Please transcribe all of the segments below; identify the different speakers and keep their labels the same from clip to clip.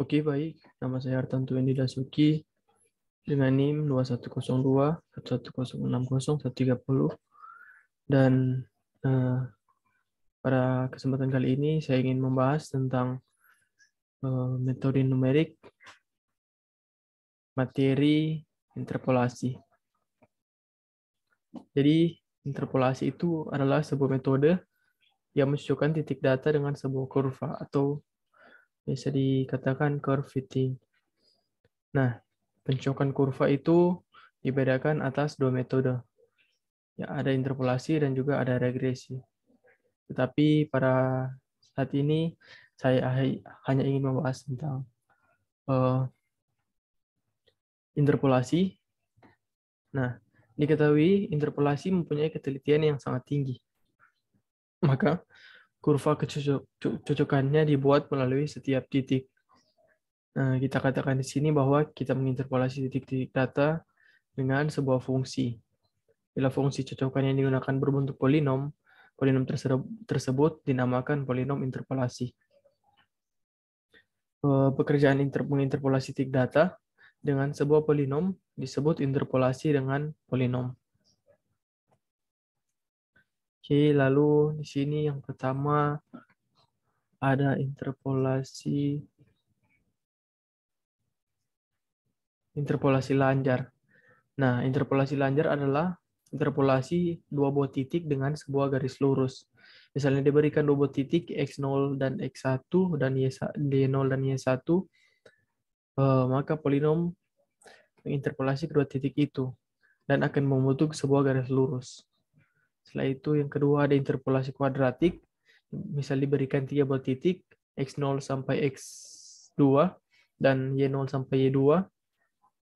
Speaker 1: Oke, baik. Nama saya Hartanto Endi Dasuki dengan NIM 2102 11060 130 dan eh, pada kesempatan kali ini saya ingin membahas tentang metode numerik materi interpolasi. Jadi, interpolasi itu adalah sebuah metode yang mencocokkan titik data dengan sebuah kurva atau bisa dikatakan curve fitting. Nah, pencocokan kurva itu dibedakan atas dua metode. Ya, ada interpolasi dan juga ada regresi. Tetapi pada saat ini saya hanya ingin membahas tentang uh, interpolasi. Nah, diketahui interpolasi mempunyai ketelitian yang sangat tinggi. Maka kurva kecocokannya dibuat melalui setiap titik. Nah, kita katakan di sini bahwa kita menginterpolasi titik-titik data dengan sebuah fungsi. Bila fungsi cocokan yang digunakan berbentuk polinom, polinom tersebut dinamakan polinom interpolasi. Pekerjaan menginterpolasi titik data dengan sebuah polinom disebut interpolasi dengan polinom. Oke, lalu di sini yang pertama ada interpolasi lanjar. Nah, interpolasi lanjar adalah interpolasi dua buah titik dengan sebuah garis lurus. Misalnya diberikan dua buah titik X0 dan X1 dan Y0 dan Y1, maka polinom menginterpolasi kedua titik itu dan akan membentuk sebuah garis lurus. Setelah itu yang kedua ada interpolasi kuadratik. Misal diberikan tiga buah titik X0 sampai X2 dan Y0 sampai Y2,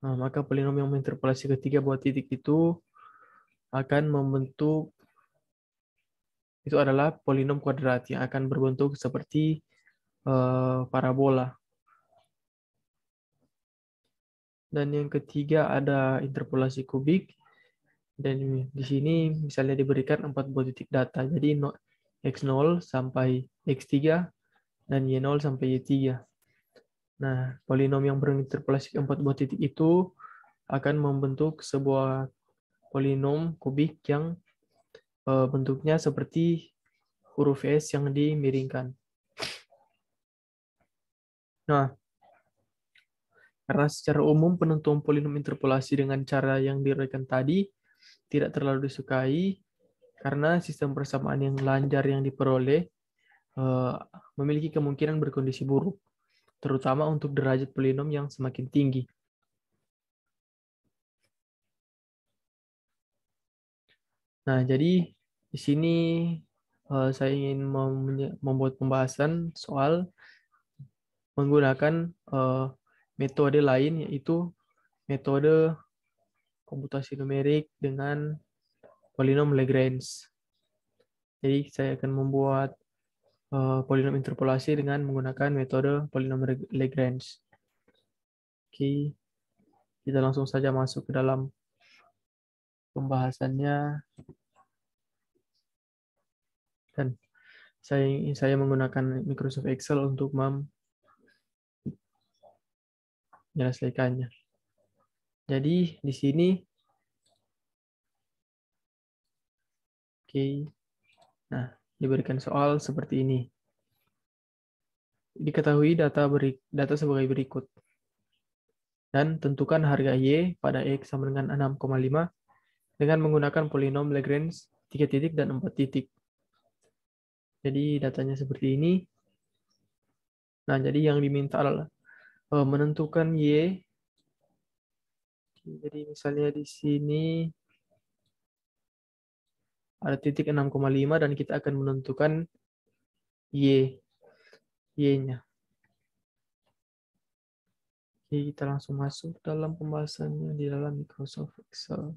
Speaker 1: maka polinom yang menginterpolasi ketiga buah titik itu akan membentuk, itu adalah polinom kuadrat yang akan berbentuk seperti parabola. Dan yang ketiga ada interpolasi kubik. Dan di sini misalnya diberikan 4 buah titik data. Jadi X0 sampai X3 dan Y0 sampai Y3. Nah, polinom yang berinterpolasi 4 buah titik itu akan membentuk sebuah polinom kubik yang bentuknya seperti huruf S yang dimiringkan. Nah, karena secara umum penentuan polinom interpolasi dengan cara yang direken tadi tidak terlalu disukai karena sistem persamaan yang lanjar yang diperoleh memiliki kemungkinan berkondisi buruk, terutama untuk derajat polinom yang semakin tinggi. Nah, jadi di sini saya ingin membuat pembahasan soal menggunakan metode lain, yaitu metode komputasi numerik dengan polinom Lagrange. Jadi saya akan membuat polinom interpolasi dengan menggunakan metode polinom Lagrange. Oke, kita langsung saja masuk ke dalam pembahasannya. Dan saya menggunakan Microsoft Excel untuk menyelesaikannya. Jadi di sini, oke, nah diberikan soal seperti ini. Diketahui data sebagai berikut. Dan tentukan harga Y pada X sama dengan 6,5 dengan menggunakan polinom Lagrange 3 titik dan 4 titik. Jadi datanya seperti ini. Nah, jadi yang diminta adalah menentukan Y. Jadi misalnya di sini ada titik 6,5 dan kita akan menentukan Y-nya. Oke, kita langsung masuk dalam pembahasannya di dalam Microsoft Excel.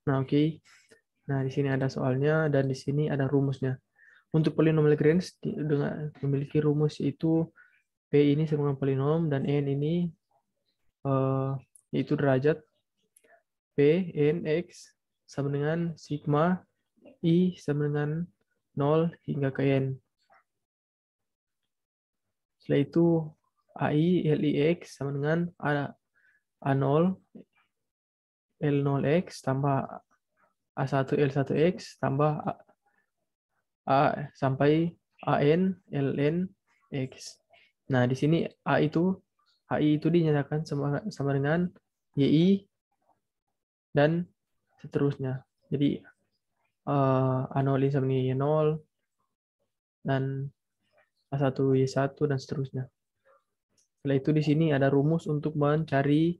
Speaker 1: Nah, oke. Nah, di sini ada soalnya dan di sini ada rumusnya. Untuk polinom Lagrange dengan memiliki rumus yaitu P ini sama dengan polinom dan N ini yaitu derajat P N X sama dengan sigma I sama dengan 0 hingga ke N. Setelah itu AI LIX sama dengan A0 L0X tambah A1 L1X tambah A sampai AN LN X. Nah, di sini AI itu dinyatakan sama dengan YI dan seterusnya. Jadi A0 ini sama dengan Y0 dan A1 Y1 dan seterusnya. Setelah itu di sini ada rumus untuk mencari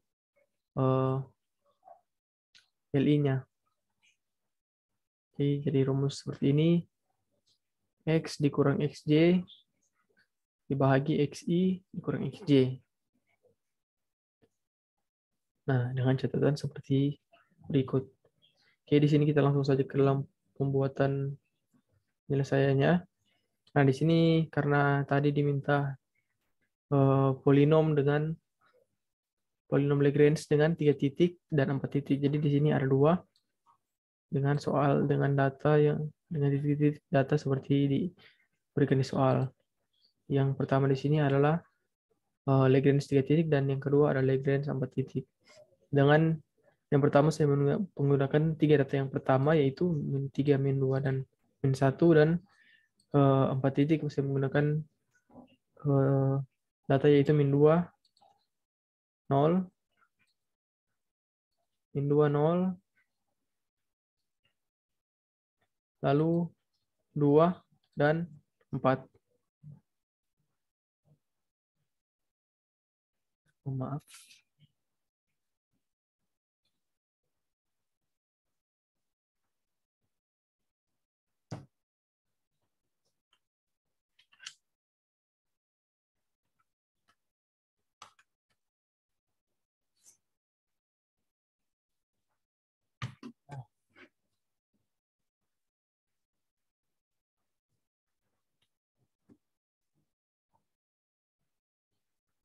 Speaker 1: LI-nya. Jadi rumus seperti ini. X dikurang XJ dibahagi XI dikurang XJ. Nah, dengan catatan seperti berikut. Oke, di sini kita langsung saja ke dalam pembuatan penyelesaiannya. Nah, di sini karena tadi diminta polinom Lagrange dengan 3 titik dan 4 titik. Jadi di sini ada 2 dengan titik-titik data seperti diberikan di soal. Yang pertama di sini adalah Lagrange 3 titik dan yang kedua adalah Lagrange 4 titik. Dengan yang pertama saya menggunakan 3 data yang pertama yaitu min 3, min 2 dan min 1 dan 4 titik saya menggunakan data yaitu min 2 0 min 2 0 lalu 2 dan 4. Maaf.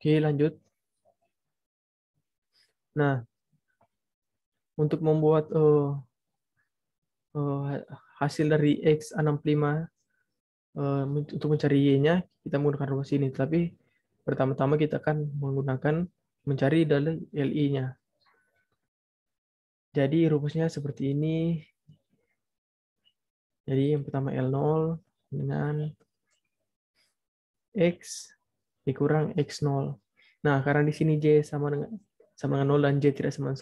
Speaker 1: Oke, lanjut. Nah, untuk membuat hasil dari X65 untuk mencari Y-nya, kita menggunakan rumus ini. Tapi pertama-tama kita akan menggunakan mencari dari LI-nya. Jadi rumusnya seperti ini. Jadi yang pertama L0 dengan X dikurang X0. Nah, karena di sini J sama dengan 0 dan J tidak sama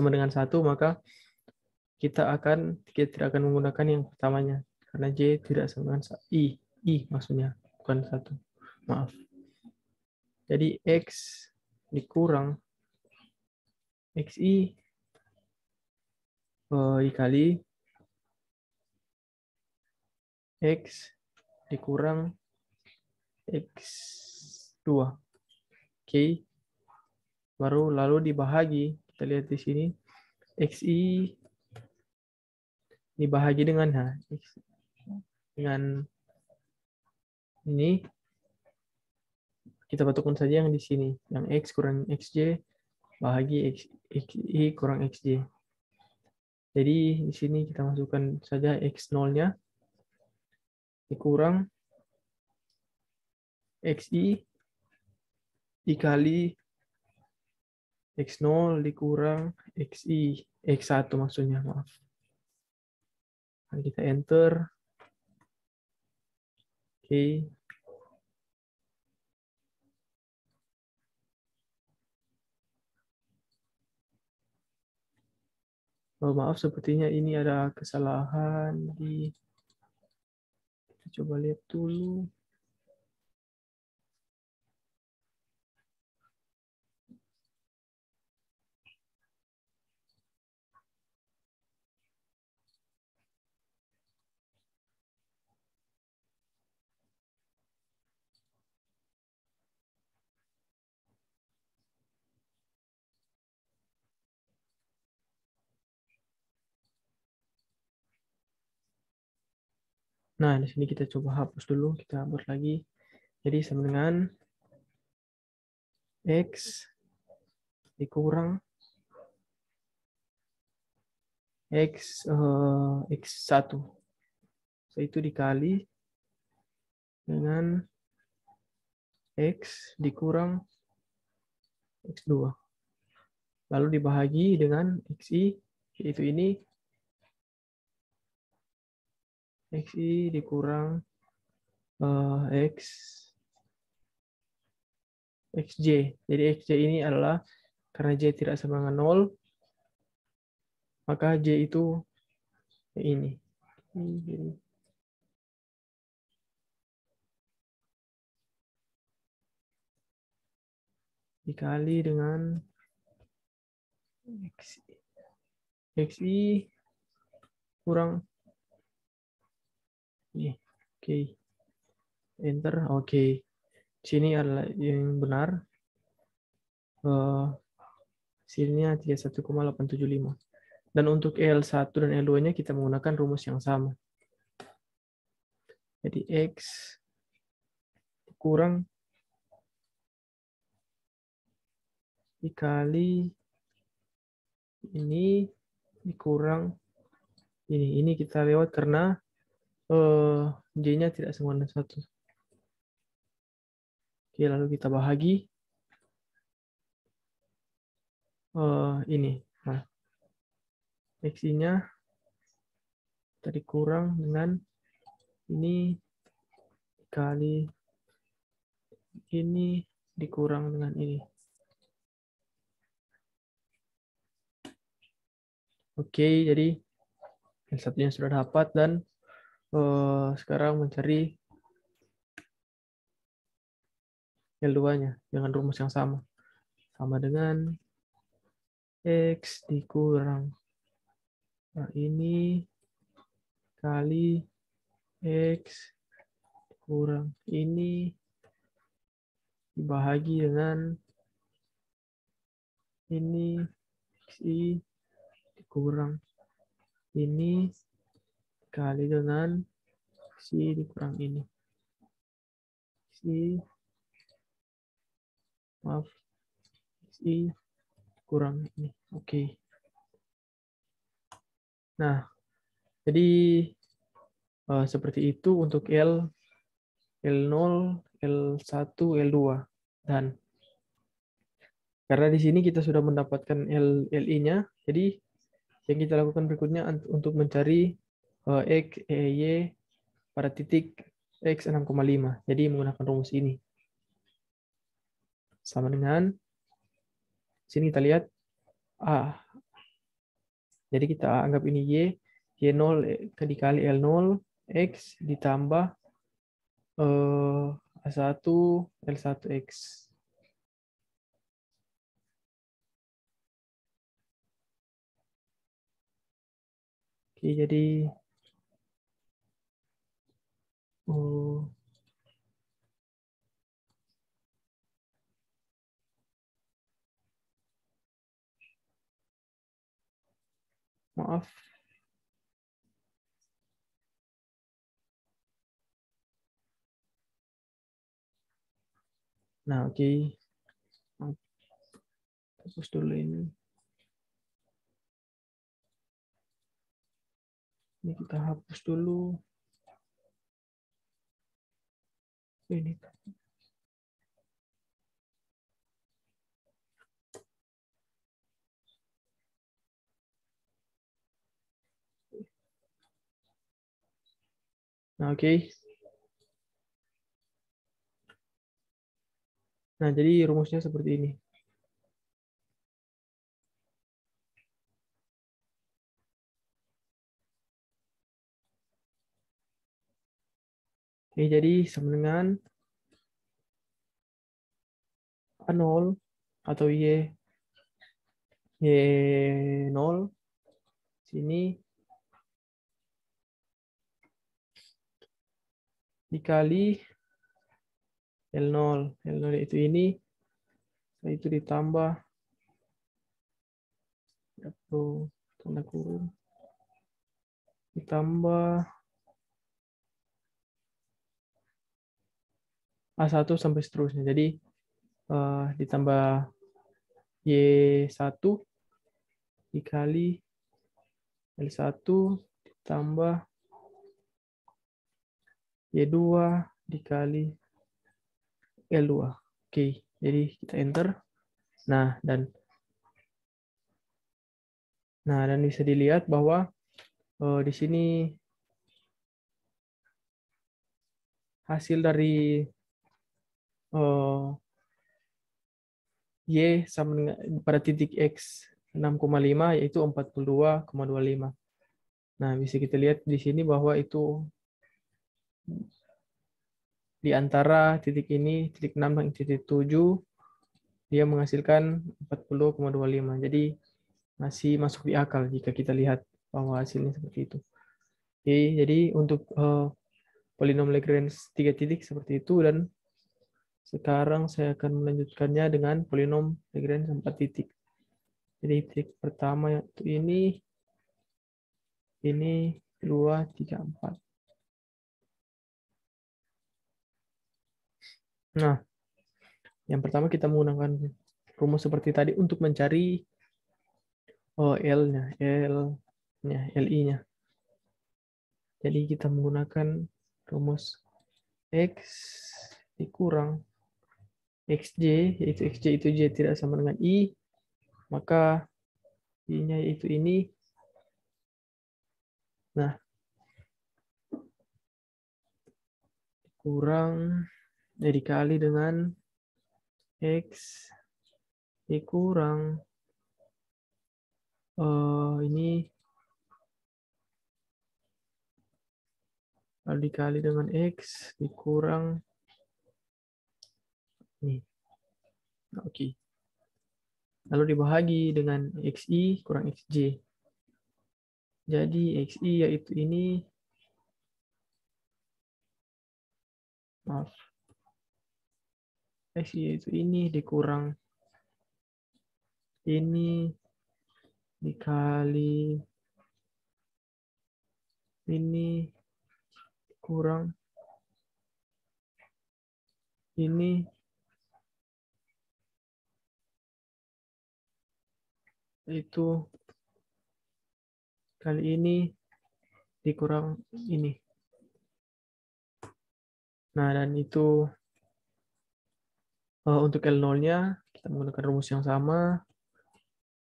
Speaker 1: dengan 1, maka kita tidak akan menggunakan yang pertamanya. Karena J tidak sama dengan I maksudnya, bukan 1. Maaf. Jadi X dikurang XI dikali X dikurang X2. Oke. Lalu dibahagi, kita lihat di sini XI dibahagi dengan ini kita bentukkan saja yang di sini, yang X kurang XJ bahagi XI kurang XJ. Jadi di sini kita masukkan saja X0-nya dikurang XI dikali X0 dikurang XI, X1 maksudnya, maaf. Nah, kita enter. Oke. Oh, maaf, sepertinya ini ada kesalahan kita coba lihat dulu. Nah, di sini kita coba hapus dulu, kita hapus lagi. Jadi sama dengan X dikurang X1. Itu dikali dengan X dikurang X2. Lalu dibahagi dengan XI, yaitu ini. XI dikurang X XJ. Jadi XJ ini adalah, karena J tidak sama dengan 0, maka J itu ini. Dikali dengan XI kurang ini. Oke. Enter. Oke. Sini adalah yang benar. Hasilnya 31,875. Dan untuk L1 dan L2-nya kita menggunakan rumus yang sama. Jadi X kurang dikali ini dikurang ini. Ini kita lewat karena J-nya tidak sama dengan 1. Oke, lalu kita bahagi ini. Nah, X-nya tadi kurang dengan ini dikali ini dikurang dengan ini. Oke, jadi yang satunya sudah dapat, dan sekarang mencari L2-nya dengan rumus yang sama. Sama dengan X dikurang ini kali X kurang ini dibahagi dengan ini XI dikurang ini kali dengan XI dikurang ini. XI kurang ini. Oke. Nah, jadi seperti itu untuk L0, L1, L2. Dan karena di sini kita sudah mendapatkan LI-nya, jadi yang kita lakukan berikutnya untuk mencari X, Y pada titik X 6,5. Jadi menggunakan rumus ini. Sama dengan, sini kita lihat A. Jadi kita anggap ini Y0 dikali L0, X ditambah A1, L1X. Oke, jadi maaf. Nah, oke. Hapus dulu ini. Ini kita hapus dulu. Ini. Nah, oke. Nah, jadi rumusnya seperti ini. Oke, jadi sama dengan A0 atau Y0 sini dikali L0. L0 itu ini, itu ditambah tanda kurung, ditambah A1 sampai seterusnya. Jadi ditambah Y1 dikali L1 ditambah Y2 dikali L2. Oke, jadi kita enter. Nah, dan bisa dilihat bahwa di sini hasil dari Y sama dengan pada titik X 6,5 yaitu 42,25. Nah, bisa kita lihat di sini bahwa itu di antara titik ini, titik 6 dan titik 7, dia menghasilkan 40,25. Jadi masih masuk di akal jika kita lihat bahwa hasilnya seperti itu. Oke, jadi untuk polinom Lagrange 3 titik seperti itu, dan sekarang saya akan melanjutkannya dengan polinom Lagrange 4 titik. Jadi titik pertama yaitu ini 2, 3, 4. Nah, yang pertama kita menggunakan rumus seperti tadi untuk mencari Li-nya. Jadi kita menggunakan rumus X dikurang XJ, yaitu XJ itu J tidak sama dengan I, maka I-nya yaitu ini. Nah, kurang dikali dengan X dikurang ini lalu dikali dengan X dikurang ini. Nah, oke. Lalu dibahagi dengan XI kurang XJ. Jadi XI yaitu ini, maaf, XI yaitu ini dikurang ini dikali ini kurang ini itu kali ini dikurang ini. Nah, dan itu untuk L0-nya kita menggunakan rumus yang sama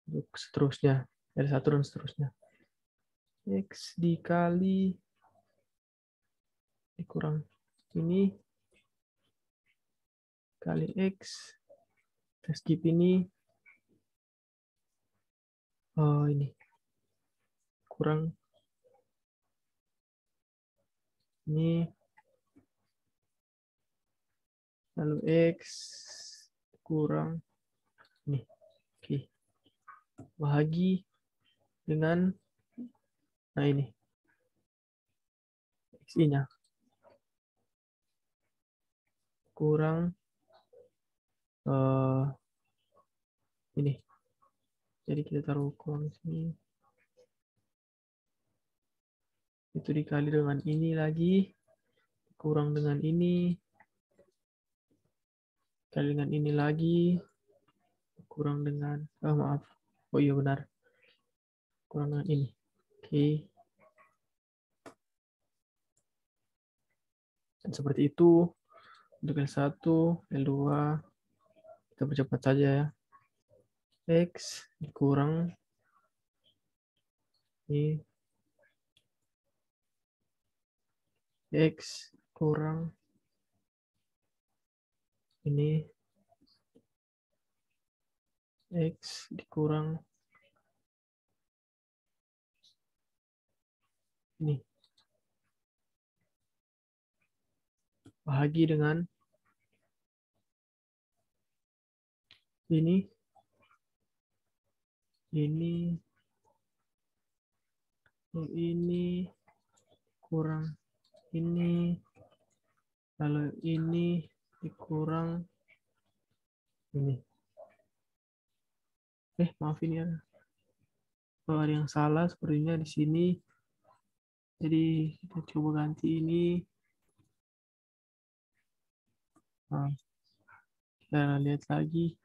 Speaker 1: untuk seterusnya, L1 dan seterusnya. X dikali dikurang ini kali X skip ini ini kurang ini lalu X kurang ini. Oke. Bahagi dengan ini XI-nya kurang ini. Jadi kita taruh kurang sini. Itu dikali dengan ini lagi, kurang dengan ini, kali dengan ini lagi, kurang dengan, maaf, oh iya benar, kurang dengan ini. Oke. Dan seperti itu untuk L1, L2, kita percepat saja ya. X dikurang ini, X kurang ini, X dikurang ini. Bahagi dengan ini kurang ini, lalu ini dikurang ini. Maaf ini ada yang salah sepertinya di sini. Jadi kita coba ganti ini. Nah, kita lihat lagi.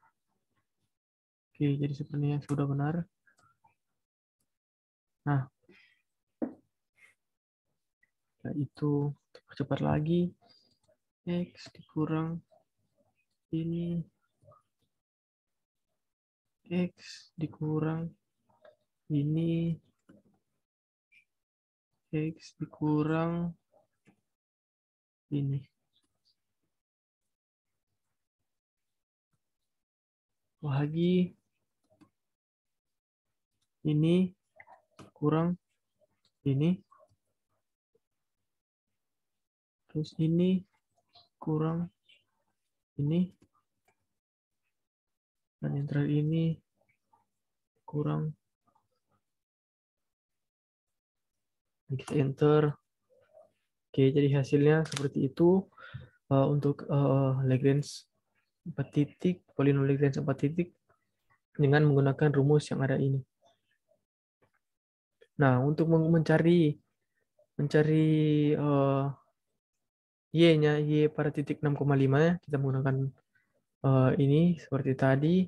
Speaker 1: Oke, jadi sepertinya sudah benar. Nah, Itu percepat lagi, X dikurang ini, X dikurang ini, X dikurang ini. Lagi ini kurang ini, terus ini kurang ini, dan yang terakhir ini kurang. Kita enter. Oke, jadi hasilnya seperti itu untuk Lagrange 4 titik, polinom Lagrange 4 titik dengan menggunakan rumus yang ada ini. Nah, untuk mencari y-nya, y pada titik 6,5, kita menggunakan ini seperti tadi,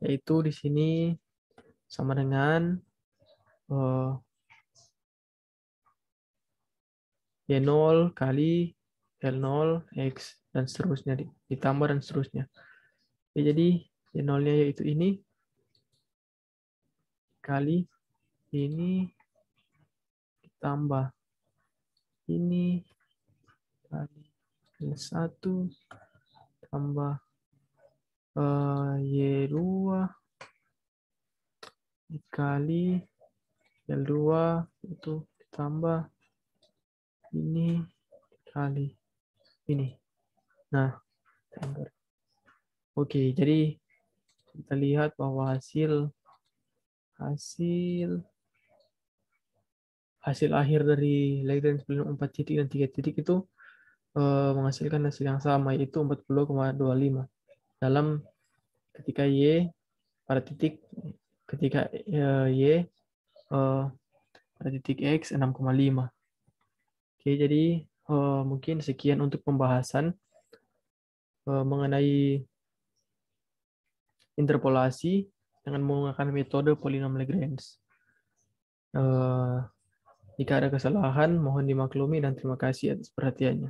Speaker 1: yaitu di sini sama dengan Y0 kali L0 X dan seterusnya, ditambah dan seterusnya. Jadi Y0-nya yaitu ini kali ini ditambah ini kali L1 tambah Y2 dikali L2 itu ditambah ini kali ini. Nah, oke, jadi kita lihat bahwa hasil akhir dari Lagrange polinom 4 titik dan 3 titik itu menghasilkan hasil yang sama, yaitu 40,25 dalam ketika Y pada titik Y pada titik X 6,5. Oke, jadi mungkin sekian untuk pembahasan mengenai interpolasi dengan menggunakan metode polinom Lagrange. Jika ada kesalahan, mohon dimaklumi dan terima kasih atas perhatiannya.